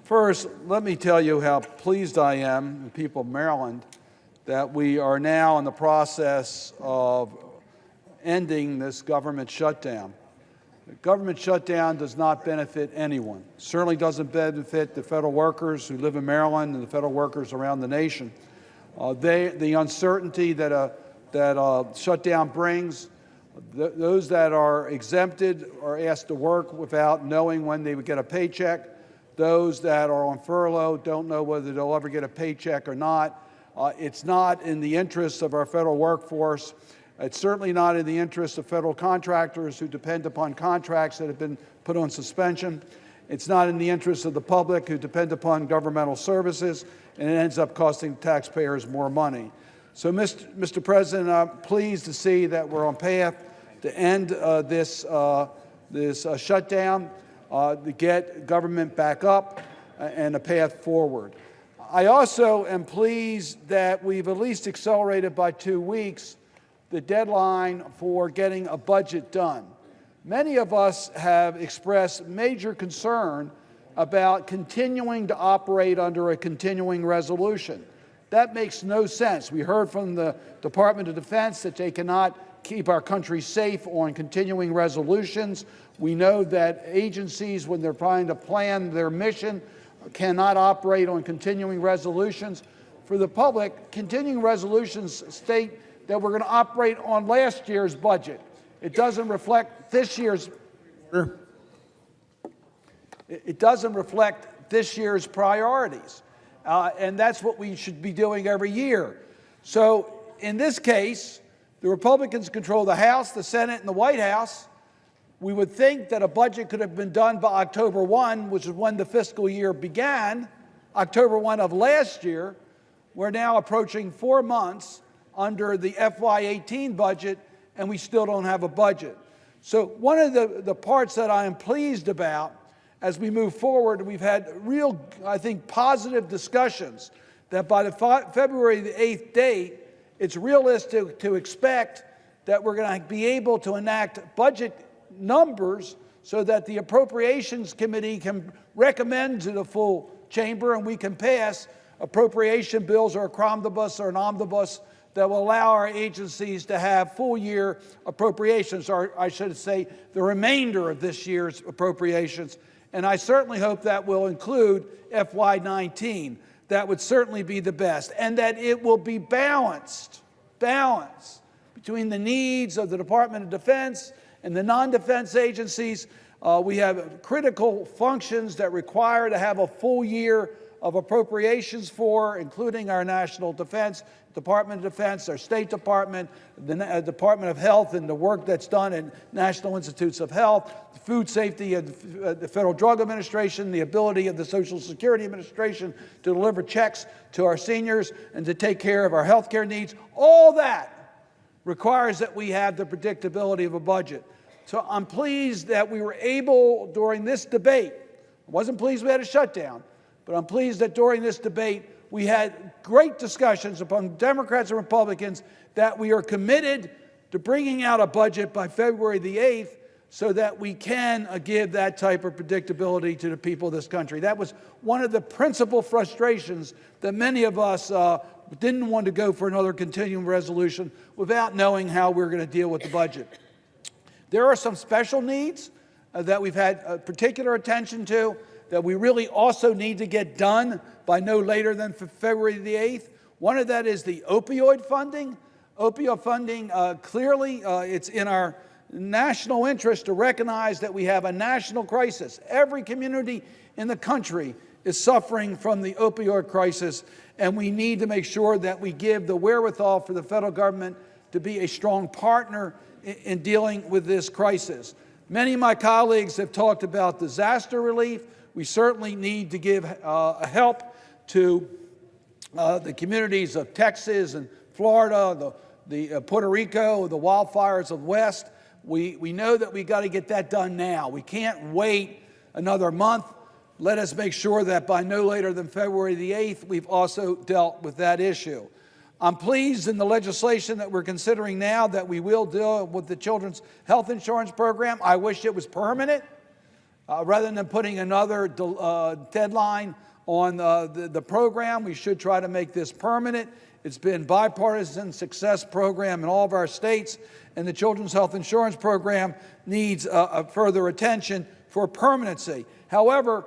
First, let me tell you how pleased I am, the people of Maryland, that we are now in the process of ending this government shutdown. The government shutdown does not benefit anyone. It certainly doesn't benefit the federal workers who live in Maryland and the federal workers around the nation. The uncertainty that a shutdown brings, those that are exempted are asked to work without knowing when they would get a paycheck. Those that are on furlough don't know whether they'll ever get a paycheck or not. It's not in the interest of our federal workforce. It's certainly not in the interest of federal contractors who depend upon contracts that have been put on suspension. It's not in the interest of the public who depend upon governmental services, and it ends up costing taxpayers more money. So, Mr. President, I'm pleased to see that we're on path to end this shutdown, to get government back up and a path forward. I also am pleased that we've at least accelerated by 2 weeks the deadline for getting a budget done. Many of us have expressed major concern about continuing to operate under a continuing resolution. That makes no sense. We heard from the Department of Defense that they cannot keep our country safe on continuing resolutions. We know that agencies, when they're trying to plan their mission, cannot operate on continuing resolutions. For the public, continuing resolutions state that we're going to operate on last year's budget. It doesn't reflect this year's. It doesn't reflect this year's priorities, and that's what we should be doing every year. So, in this case, the Republicans control the House, the Senate, and the White House. We would think that a budget could have been done by October 1, which is when the fiscal year began, October 1 of last year. We're now approaching 4 months under the FY18 budget, and we still don't have a budget. So one of the parts that I am pleased about as we move forward, we've had real, I think, positive discussions that by the February the 8th date, it's realistic to expect that we're going to be able to enact budget numbers so that the Appropriations Committee can recommend to the full chamber and we can pass appropriation bills or a cromnibus or an omnibus that will allow our agencies to have full-year appropriations, or I should say the remainder of this year's appropriations. And I certainly hope that will include FY19. That would certainly be the best, and that it will be balanced between the needs of the Department of Defense and the non-defense agencies. We have critical functions that require to have a full year of appropriations for, including our national defense, Department of Defense, our State Department, the Department of Health, and the work that's done in National Institutes of Health, the Food Safety and the Federal Drug Administration, the ability of the Social Security Administration to deliver checks to our seniors and to take care of our health care needs. All that requires that we have the predictability of a budget. So I'm pleased that we were able, during this debate, I wasn't pleased we had a shutdown, but I'm pleased that during this debate, we had great discussions among Democrats and Republicans that we are committed to bringing out a budget by February the 8th so that we can give that type of predictability to the people of this country. That was one of the principal frustrations that many of us didn't want to go for another continuing resolution without knowing how we're going to deal with the budget. There are some special needs that we've had particular attention to that we really also need to get done by no later than February the 8th. One of that is the opioid funding. Opioid funding, clearly, it's in our national interest to recognize that we have a national crisis. Every community in the country is suffering from the opioid crisis, and we need to make sure that we give the wherewithal for the federal government to be a strong partner in dealing with this crisis. Many of my colleagues have talked about disaster relief. We certainly need to give help to the communities of Texas and Florida, the Puerto Rico, the wildfires of West. We know that we got to get that done now. We can't wait another month. Let us make sure that by no later than February the 8th, we've also dealt with that issue. I'm pleased in the legislation that we're considering now that we will deal with the Children's Health Insurance Program. I wish it was permanent. Rather than putting another deadline on the program, we should try to make this permanent. It's been bipartisan success program in all of our states, and the Children's Health Insurance Program needs further attention for permanency. However,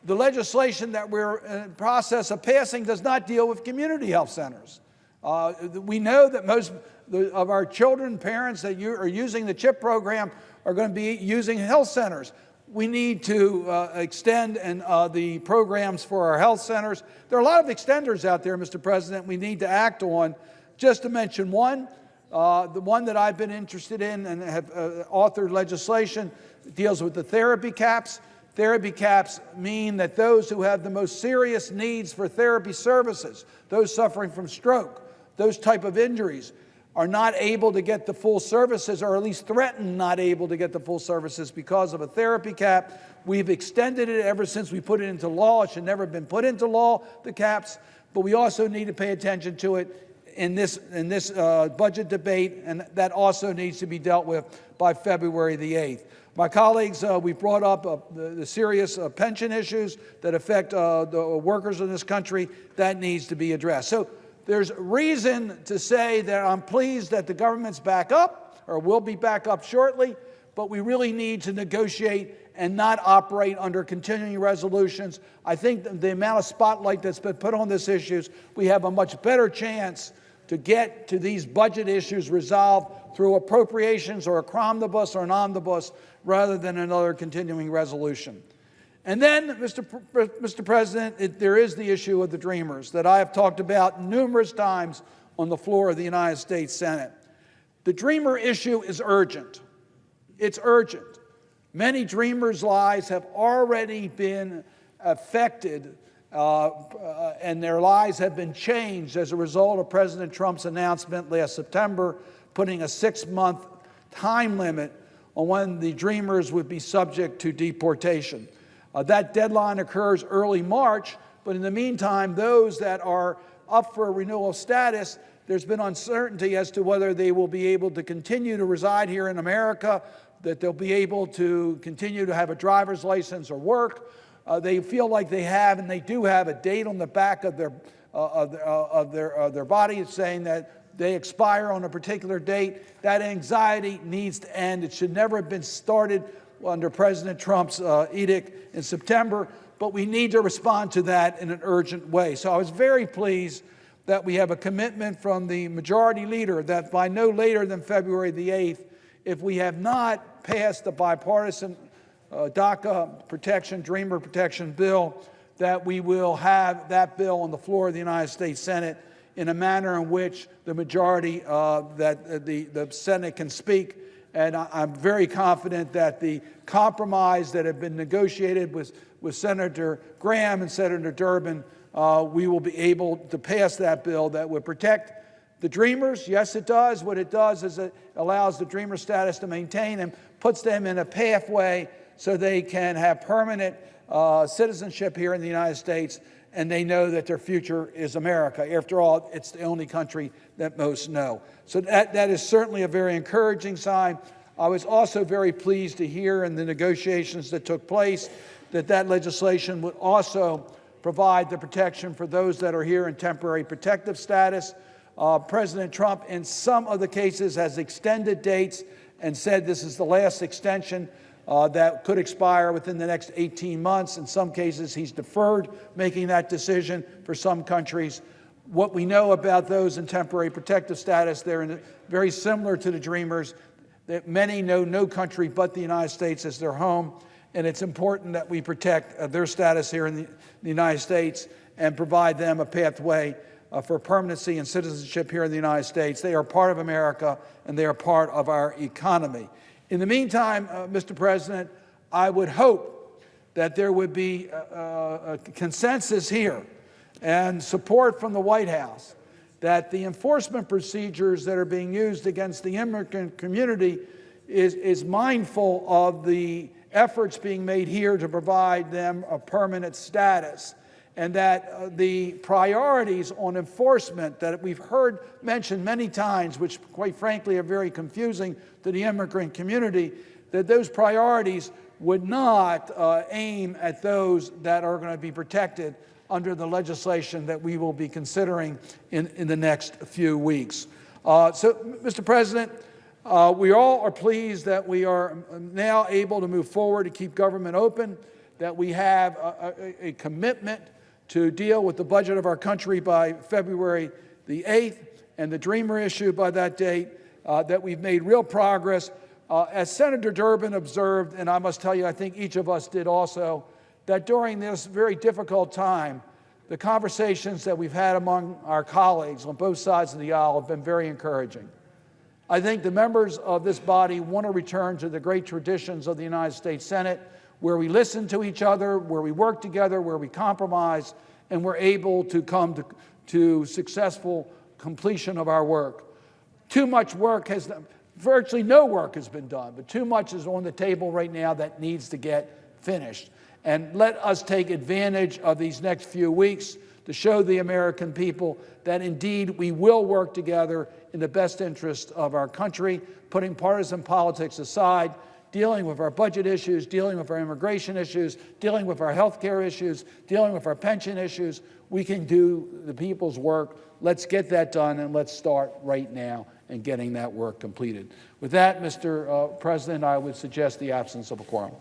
the legislation that we're in the process of passing does not deal with community health centers. We know that most of our children, parents that are using the CHIP program are going to be using health centers. We need to extend the programs for our health centers. There are a lot of extenders out there, Mr. President, we need to act on. Just to mention one, the one that I've been interested in and have authored legislation deals with the therapy caps. Therapy caps mean that those who have the most serious needs for therapy services, those suffering from stroke, those type of injuries, are not able to get the full services, or at least threatened not able to get the full services because of a therapy cap. We've extended it ever since we put it into law. It should never have been put into law, the caps, but we also need to pay attention to it in this budget debate, and that also needs to be dealt with by February the 8th. My colleagues, we brought up the serious pension issues that affect the workers in this country. That needs to be addressed. So there's reason to say that I'm pleased that the government's back up, or will be back up shortly, but we really need to negotiate and not operate under continuing resolutions. I think the amount of spotlight that's been put on these issues, we have a much better chance to get to these budget issues resolved through appropriations or a cromnibus or an omnibus rather than another continuing resolution. And then, Mr. President, there is the issue of the Dreamers that I have talked about numerous times on the floor of the United States Senate. The Dreamer issue is urgent. It's urgent. Many Dreamers' lives have already been affected, and their lives have been changed as a result of President Trump's announcement last September, putting a 6-month time limit on when the Dreamers would be subject to deportation. That deadline occurs early March, but in the meantime, those that are up for renewal of status, there's been uncertainty as to whether they will be able to continue to reside here in America, that they'll be able to continue to have a driver's license or work. They feel like they have, and they do have, a date on the back of their body saying that they expire on a particular date. That anxiety needs to end. It should never have been started under President Trump's edict in September, but we need to respond to that in an urgent way. So I was very pleased that we have a commitment from the majority leader that by no later than February the 8th, if we have not passed the bipartisan DACA protection, Dreamer protection bill, that we will have that bill on the floor of the United States Senate in a manner in which the majority, that the Senate can speak. And I'm very confident that the compromise that have been negotiated with Senator Graham and Senator Durbin, we will be able to pass that bill that would protect the Dreamers. Yes, it does. What it does is it allows the Dreamer status to maintain and puts them in a pathway so they can have permanent citizenship here in the United States, and they know that their future is America. After all, it's the only country that most know. So that is certainly a very encouraging sign. I was also very pleased to hear in the negotiations that took place that legislation would also provide the protection for those that are here in temporary protective status. President Trump, in some of the cases, has extended dates and said this is the last extension that could expire within the next 18 months. In some cases, he's deferred making that decision for some countries. What we know about those in temporary protective status, they're very similar to the Dreamers, that many know no country but the United States as their home, and it's important that we protect their status here in the United States and provide them a pathway for permanency and citizenship here in the United States. They are part of America, and they are part of our economy. In the meantime, Mr. President, I would hope that there would be a consensus here and support from the White House that the enforcement procedures that are being used against the immigrant community is mindful of the efforts being made here to provide them a permanent status, and that the priorities on enforcement that we've heard mentioned many times, which quite frankly are very confusing to the immigrant community, that those priorities would not aim at those that are going to be protected under the legislation that we will be considering in the next few weeks. So, Mr. President, we all are pleased that we are now able to move forward to keep government open, that we have a commitment to deal with the budget of our country by February the 8th and the Dreamer issue by that date, that we've made real progress. As Senator Durbin observed, and I must tell you, I think each of us did also, that during this very difficult time, the conversations that we've had among our colleagues on both sides of the aisle have been very encouraging. I think the members of this body want to return to the great traditions of the United States Senate, where we listen to each other, where we work together, where we compromise, and we're able to come to successful completion of our work. Too much work virtually no work has been done, but too much is on the table right now that needs to get finished. And let us take advantage of these next few weeks to show the American people that indeed we will work together in the best interest of our country, putting partisan politics aside, dealing with our budget issues, dealing with our immigration issues, dealing with our health care issues, dealing with our pension issues. We can do the people's work. Let's get that done, and let's start right now in getting that work completed. With that, Mr. President, I would suggest the absence of a quorum.